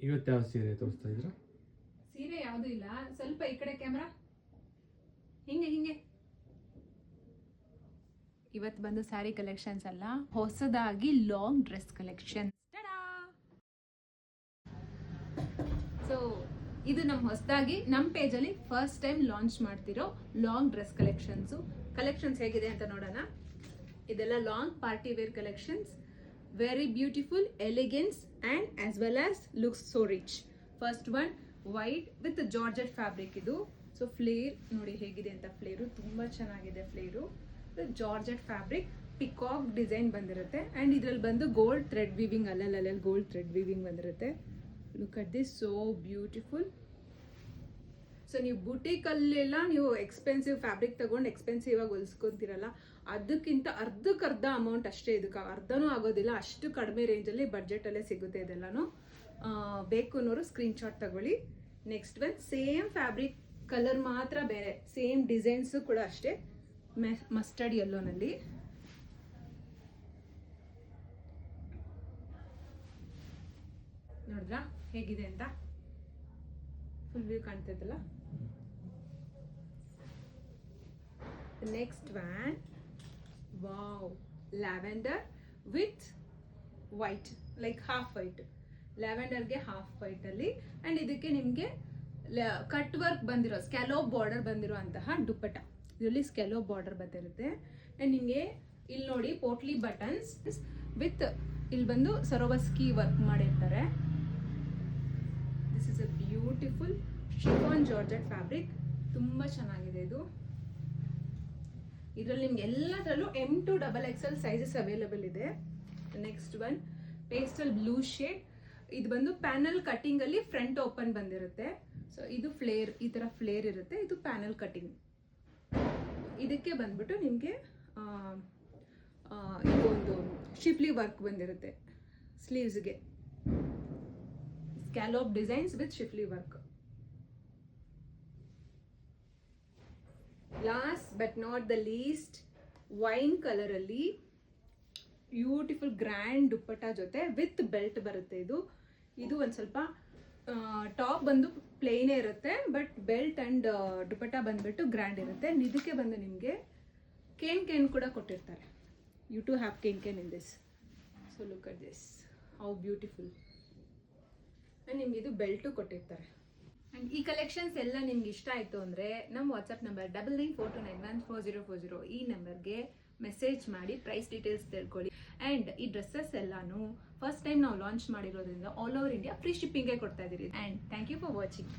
ಇವತ್ತು ಯಾವ ಸೀರೆ ತೋರಿಸ್ತಾ ಇದ್ರ? ಸೀರೆ ಯಾವುದು ಇಲ್ಲ, ಸ್ವಲ್ಪ ಈ ಕಡೆ ಕ್ಯಾಮ್ರಾ, ಹಿಂಗೆ ಹಿಂಗೆ. ಇವತ್ತು ಬಂದು ಸ್ಯಾರಿ ಕಲೆಕ್ಷನ್ಸ್ ಅಲ್ಲ, ಹೊಸದಾಗಿ ಲಾಂಗ್ ಡ್ರೆಸ್ ಕಲೆಕ್ಷನ್. ಸೊ ಇದು ನಮ್ಮ ಹೊಸದಾಗಿ ನಮ್ಮ ಪೇಜಲ್ಲಿ ಫಸ್ಟ್ ಟೈಮ್ ಲಾಂಚ್ ಮಾಡ್ತಿರೋ ಲಾಂಗ್ ಡ್ರೆಸ್ ಕಲೆಕ್ಷನ್ಸ್ ಹೇಗಿದೆ ಅಂತ ನೋಡೋಣ. ಇದೆಲ್ಲ long party wear collections, very beautiful, elegance and as well as looks so rich. First one white with georgette fabric ಇದು. ಸೊ ಫ್ಲೇರ್ ನೋಡಿ ಹೇಗಿದೆ ಅಂತ, ಫ್ಲೇರು ತುಂಬಾ ಚೆನ್ನಾಗಿದೆ. Flare georgette fabric, peacock design ಬಂದಿರುತ್ತೆ ಅಂಡ್ ಇದ್ರಲ್ಲಿ ಬಂದು ಗೋಲ್ಡ್ ಥ್ರೆಡ್ ವೀವಿಂಗ್, ಅಲ್ಲಲ್ಲಿ ಗೋಲ್ಡ್ ಥ್ರೆಡ್ ವೀವಿಂಗ್ ಬಂದಿರುತ್ತೆ. Look at this, so beautiful. So ನೀವು ಬುಟೀಕಲ್ಲೆಲ್ಲ ನೀವು ಎಕ್ಸ್ಪೆನ್ಸಿವ್ ಫ್ಯಾಬ್ರಿಕ್ ತಗೊಂಡು ಎಕ್ಸ್ಪೆನ್ಸಿವ್ ಆಗಿ ಹೊಲಿಸ್ಕೊಂತೀರಲ್ಲ, ಅದಕ್ಕಿಂತ ಅರ್ಧಕ್ಕರ್ಧ ಅಮೌಂಟ್ ಅಷ್ಟೇ. ಇದಕ್ಕೆ ಅರ್ಧನೂ ಆಗೋದಿಲ್ಲ, ಅಷ್ಟು ಕಡಿಮೆ ರೇಂಜಲ್ಲಿ ಬಡ್ಜೆಟಲ್ಲೇ ಸಿಗುತ್ತೆ ಇದೆಲ್ಲನೂ. ಬೇಕು ಅನ್ನೋರು ಸ್ಕ್ರೀನ್ಶಾಟ್ ತಗೊಳ್ಳಿ. Next one same fabric, colour ಮಾತ್ರ ಬೇರೆ, ಸೇಮ್ ಡಿಸೈನ್ಸು ಕೂಡ ಅಷ್ಟೇ, ಮಸ್ಟರ್ಡ್ ಯೆಲ್ಲೋನಲ್ಲಿ. ನೋಡಿದ್ರಾ ಹೇಗಿದೆ ಅಂತ? ಫುಲ್ ವ್ಯೂ ಕಾಣ್ತೈತಲ್ಲ. Next one, wow, lavender with white, like half white, ಲ್ಯಾವೆಂಡರ್ಗೆ ಹಾಫ್ ವೈಟ್ ಅಲ್ಲಿ. ಅಂಡ್ ಇದಕ್ಕೆ ನಿಮಗೆ ಕಟ್ ವರ್ಕ್ ಬಂದಿರೋ, ಸ್ಕ್ಯಾಲೋಪ್ ಬಾರ್ಡರ್ ಬಂದಿರೋ ಅಂತಹ ದುಪ್ಪಟ್ಟ. ಇದರಲ್ಲಿ ಸ್ಕ್ಯಾಲೋಪ್ ಬಾರ್ಡರ್ ಬಂದಿರುತ್ತೆ. ಅಂಡ್ ನಿಮಗೆ ಇಲ್ಲಿ ನೋಡಿ ಪೋಟ್ಲಿ ಬಟನ್ಸ್ ವಿತ್ ಇಲ್ಲಿ ಬಂದು ಸರೋವಸ್ಕಿ ವರ್ಕ್ ಮಾಡಿರ್ತಾರೆ. This is a beautiful chiffon georgette fabric, ತುಂಬ ಚೆನ್ನಾಗಿದೆ ಇದು. ಇದರಲ್ಲಿ ನಿಮ್ಗೆ ಎಲ್ಲದರಲ್ಲೂ M to XXL sizes available ಇದೆ. Next one pastel blue shade, ಇದು ಬಂದು ಪ್ಯಾನಲ್ ಕಟಿಂಗ್ ಅಲ್ಲಿ ಫ್ರಂಟ್ ಓಪನ್ ಬಂದಿರುತ್ತೆ. ಸೊ ಇದು ಫ್ಲೇರ್, ಈ ತರ ಫ್ಲೇರ್ ಇರುತ್ತೆ, ಇದು ಪ್ಯಾನಲ್ ಕಟಿಂಗ್. ಇದಕ್ಕೆ ಬಂದ್ಬಿಟ್ಟು ನಿಮಗೆ ಇದೊಂದು ಶಿಫ್ಲಿ ವರ್ಕ್ ಬಂದಿರುತ್ತೆ ಸ್ಲೀವ್ಸ್ಗೆ, scallop designs with schiffli work. Last but not the least, wine colour ಅಲ್ಲಿ ಬ್ಯೂಟಿಫುಲ್ ಗ್ರ್ಯಾಂಡ್ ದುಪ್ಪಟ್ಟ ಜೊತೆ ವಿತ್ ಬೆಲ್ಟ್ ಬರುತ್ತೆ. ಇದು ಒಂದು ಸ್ವಲ್ಪ ಟಾಪ್ ಬಂದು ಪ್ಲೇನೇ ಇರುತ್ತೆ, ಬಟ್ ಬೆಲ್ಟ್ ಅಂಡ್ ದುಪ್ಪಟ್ಟ ಬಂದ್ಬಿಟ್ಟು ಗ್ರ್ಯಾಂಡ್ ಇರುತ್ತೆ. ಇದಕ್ಕೆ ಬಂದು ನಿಮಗೆ ಕೇನ್ ಕೂಡ ಕೊಟ್ಟಿರ್ತಾರೆ. You to have cane in this. So look at this, how beautiful. And ನಿಮ್ಗೆ ಇದು ಬೆಲ್ಟು ಕೊಟ್ಟಿರ್ತಾರೆ. ಆ್ಯಂಡ್ ಈ ಕಲೆಕ್ಷನ್ಸ್ ಎಲ್ಲ ನಿಮ್ಗೆ ಇಷ್ಟ ಆಯಿತು ಅಂದರೆ ನಮ್ಮ ವಾಟ್ಸಪ್ ನಂಬರ್ 9942914040 ಈ ನಂಬರ್ಗೆ ಮೆಸೇಜ್ ಮಾಡಿ ಪ್ರೈಸ್ ಡೀಟೇಲ್ಸ್ ತಿಳ್ಕೊಳ್ಳಿ. ಆ್ಯಂಡ್ ಈ ಡ್ರೆಸ್ಸಸ್ ಎಲ್ಲಾನು ಫಸ್ಟ್ ಟೈಮ್ ನಾವು ಲಾಂಚ್ ಮಾಡಿರೋದ್ರಿಂದ ಆಲ್ ಓವರ್ ಇಂಡಿಯಾ ಫ್ರೀ ಶಿಪ್ಪಿಂಗೇ ಕೊಡ್ತಾ ಇದ್ದೀರಿ. And thank you for watching.